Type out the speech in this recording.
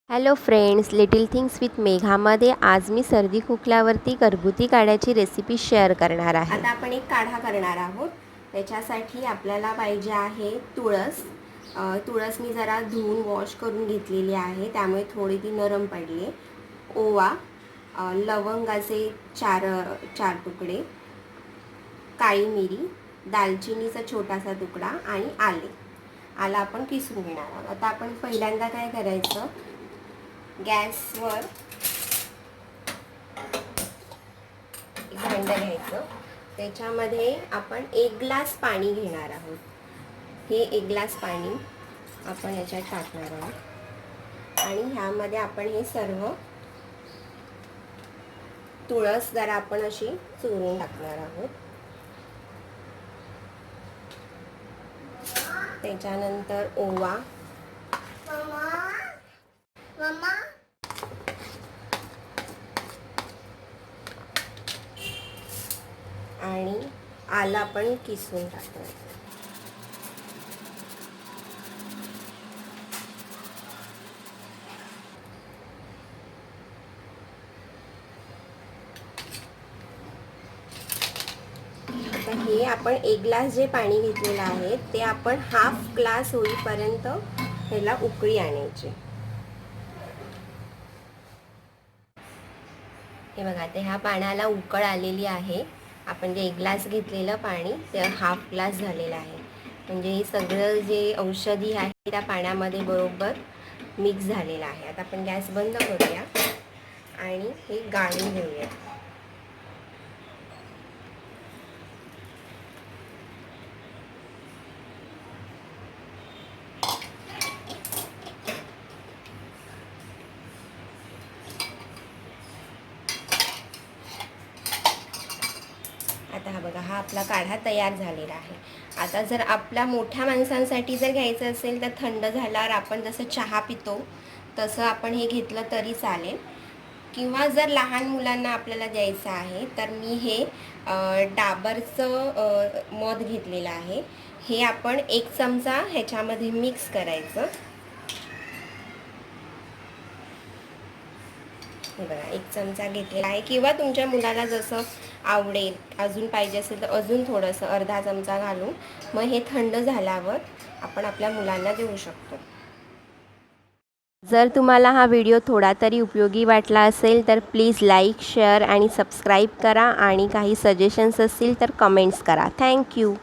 Hello friends, little things with मेघामध्ये आज मी सर्दी खोकल्यावरती घरगुती काढ्याची रेसिपी शेअर करणार आहे। आता आपण एक काढा करणार आहोत। त्याच्यासाठी आपल्याला पाहिजे आहे तुळस। तुळस मी जरा धुवून वॉश करून घेतलेली आहे, त्यामुळे थोडी ती नरम पडली आहे। ओवा, लवंगाचे चार तुकडे, काळी मिरी, दालचिनीचा छोटासा तुकडा आणि आला आपण किसून घेणार आहोत। आता आपण पहिल्यांदा काय करायचं, गॅसवर भांडं घ्यायचं। त्याच्यामध्ये आपण 1 ग्लास पाणी घेणार आहोत। हे 1 ग्लास पाणी आपण याच्यात टाकणार आहोत आणि ह्यामध्ये आपण हे सर्व तुळस जरा आपण अशी चुरून टाकणार आहोत। त्याच्यानंतर ओवा, आणि आलं आपण किसून टाकणार। आता हे आपण 1 ग्लास जे पाणी घेतलेलं आहे ते आपण हाफ ग्लास होईपर्यंत ह्याला उकळी आणायची। हे बघा, ते ह्या पाण्याला उकळ आलेली आहे। आपण जे 1 ग्लास घेतलेलं पाणी ते हाफ ग्लास झालेलं आहे। म्हणजे हे सगळं जे औषधी आहे त्या पाण्यामध्ये बरोबर मिक्स झालेलं आहे। आता आपण गॅस बंद करूया आणि हे गाळून घेऊया। आता हा बघा, हा आपला काढा तयार झालेला आहे। आता जर आपल्या मोठ्या माणसांसाठी जर घ्यायचं असेल तर थंड झाल्यावर आपण जसं चहा पितो तसं आपण हे घेतलं तरी चालेल, किंवा जर लहान मुलांना आपल्याला द्यायचं आहे तर मी हे डाबरचं मध घेतलेलं आहे। हे आपण 1 चमचा ह्याच्यामध्ये मिक्स करायचं। हे बघा, 1 चमचा घेतलेला आहे, किंवा तुमच्या मुलाला जसं आवडेल, अजून पाहिजे असेल तर अजून थोडंसं अर्धा चमचा घालून मग हे थंड झाल्यावर आपण आपल्या मुलांना देऊ शकतो। जर तुम्हाला हा व्हिडिओ थोडा तरी उपयोगी वाटला असेल तर प्लीज लाईक, शेअर आणि सबस्क्राईब करा, आणि काही सजेशन्स असतील तर कमेंट्स करा। थँक्यू।